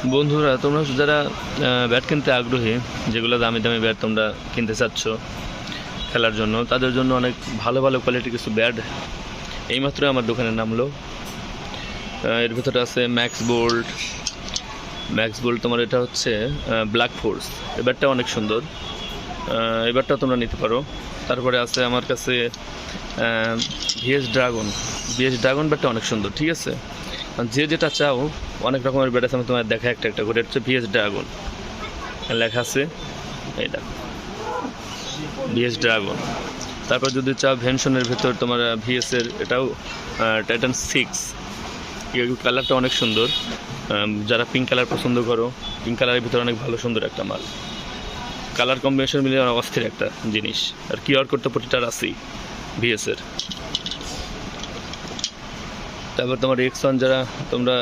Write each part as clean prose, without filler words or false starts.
বন্ধুরা, তোমরা যারা ব্যাট কিনতে আগ্রহী, যেগুলো দামি দামি ব্যাট তোমরা কিনতে চাচ্ছ খেলার জন্য, তাদের জন্য অনেক ভালো ভালো কোয়ালিটির কিছু ব্যাট এইমাত্র আমার দোকানে নামলো। এর ভিতরে আছে ম্যাক্স বোল্ট। তোমার এটা হচ্ছে ব্ল্যাক ফোর্স। এই ব্যাটটা অনেক সুন্দর, এই ব্যাটটা তোমরা নিতে পারো। তারপরে আছে আমার কাছে ভিএস ড্রাগন ব্যাটটা অনেক সুন্দর, ঠিক আছে। যে যেটা চাও, অনেক রকমের ব্যাট আছে, আমি তোমার দেখা একটা একটা করে। হচ্ছে ভিএস ড্রাগন লেখা আছে, এই দেখো ভিএস ড্রাগন। তারপর যদি চাও ভেনশনের ভেতর তোমার ভিএসের, এটাও টাইটান 6। এই কালারটা অনেক সুন্দর, যারা পিঙ্ক কালার পছন্দ করো, পিঙ্ক কালারের ভিতরে অনেক ভালো সুন্দর একটা মাল। কালার কম্বিনেশন মিলে অস্থির একটা জিনিস। আর কিউআর কোডটা প্রতিটার আছেই ভিএসের। তারপর তোমার এক্সন, যারা তোমরা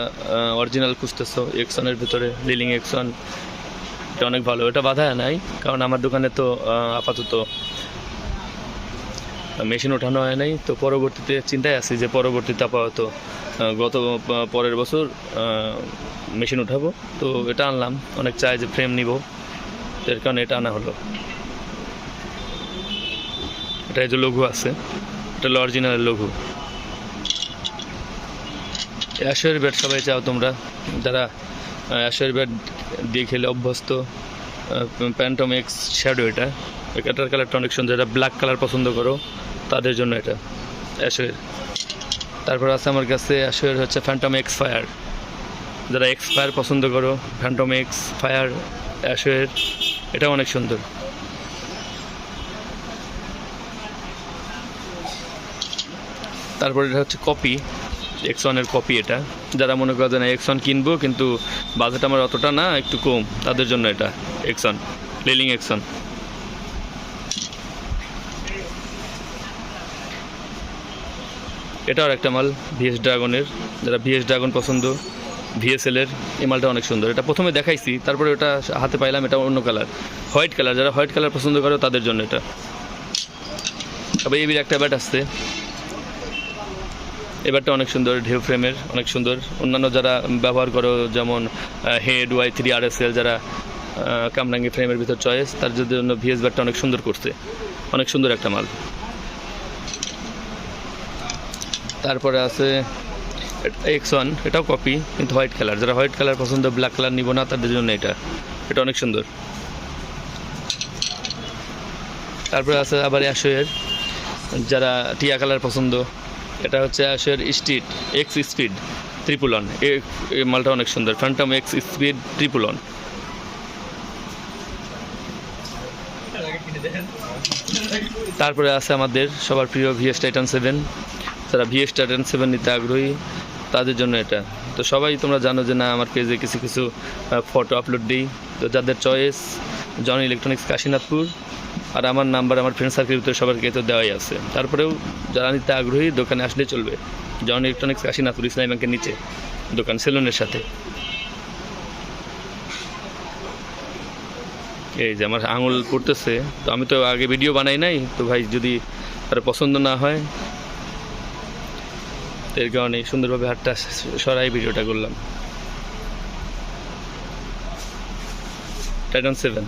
অরিজিনাল খুঁজতেছো, এক্সনের ভিতরে লিলিং এক্সন, এটা অনেক ভালো। এটা বাধা নাই, কারণ আমার দোকানে তো আপাতত মেশিন ওঠানো হয় নাই। তো পরবর্তীতে চিন্তায় আছি যে পরবর্তীতে আপাতত পরের বছর মেশিন উঠাবো। তো এটা আনলাম, অনেক চাই যে ফ্রেম নিব, তো এর কারণে এটা আনা হলো। এটা যে লঘু আছে, এটা হলো অরিজিনাল লঘু। অ্যাশের ব্যাট সবাই চাও তোমরা, যারা অ্যাশের ব্যাট দিয়ে খেলে অভ্যস্ত। প্যান্টম এক্স শ্যাডো, এটার কালারটা অনেক সুন্দর। যারা ব্ল্যাক কালার পছন্দ করো তাদের জন্য এটা অ্যাশের। তারপর আছে আমার কাছে অ্যাশের হচ্ছে ফ্যান্টম এক্স ফায়ার। যারা এক্স ফায়ার পছন্দ করো, ফ্যান্টম এক্স ফায়ার অ্যাশের, এটা অনেক সুন্দর। তারপর এটা হচ্ছে কপি, এক্সনের কপি। এটা যারা মনে করে না এক্সন কিনবো কিন্তু বাজেট আমার অতটা না, একটু কম, তাদের জন্য এটা এক্সন, লিলিং এক্সন। এটাও একটা মাল ভিএস ড্রাগনের। যারা ভিএস ড্রাগন পছন্দ, ভিএসএলের, এই মালটা অনেক সুন্দর। এটা প্রথমে দেখাইছি, তারপরে ওটা হাতে পাইলাম, এটা অন্য কালার, হোয়াইট কালার। যারা হোয়াইট কালার পছন্দ করে তাদের জন্য এটা। তবে এবির একটা ব্যাট আসছে, এবারটা অনেক সুন্দর, ঢেউ ফ্রেমের, অনেক সুন্দর। অন্যান্য যারা ব্যবহার করো, যেমন হেড Y3 RSL, যারা কামরাঙ্গি ফ্রেমের ভিতর চয়েস, তার জন্য ভিএস ব্যাটটা অনেক সুন্দর করছে, অনেক সুন্দর একটা মাল। তারপরে আছে এক্সন, এটাও কপি কিন্তু হোয়াইট কালার। যারা হোয়াইট কালার পছন্দ, ব্ল্যাক কালার নিব না, তাদের জন্য এটা অনেক সুন্দর। তারপরে আছে আবার অ্যাশোয়ের, যারা টিয়া কালার পছন্দ, এটা হচ্ছে অ্যাশের street X speed triple on. এই মালটা অনেক সুন্দর, phantom X speed triple on. তারপরে আছে আমাদের সবার প্রিয় ভিএস টাইটান 7। যারা ভিএস টাইটান 7 নিতে আগ্রহী, তাদের জন্য এটা। তো সবাই তোমরা জানো যে না, আমার পেজে কিছু কিছু ফটো আপলোড দিই। তো যাদের চয়েস, জন ইলেকট্রনিক্স কাশীনাথপুর, আর আমার নাম্বার আমার ফ্রেন্ড সার্কেলের ভিতরে সবারকে তো দেওয়াই আছে। তারপরেও যারা নিতে আগ্রহী, দোকানে আসলে চলবে। জন ইলেকট্রনিক্স কাশীনাথপুর, ইসলামী ব্যাংকের নিচে দোকান, সেলুনের সাথে। এই যে আমার আঙুল পড়তেছে, তো আমি তো আগে ভিডিও বানাই নাই, তো ভাই যদি আর পছন্দ না হয়, এর কারণে সুন্দরভাবে হাতটা সরাই ভিডিওটা করলাম। টাইটান 7।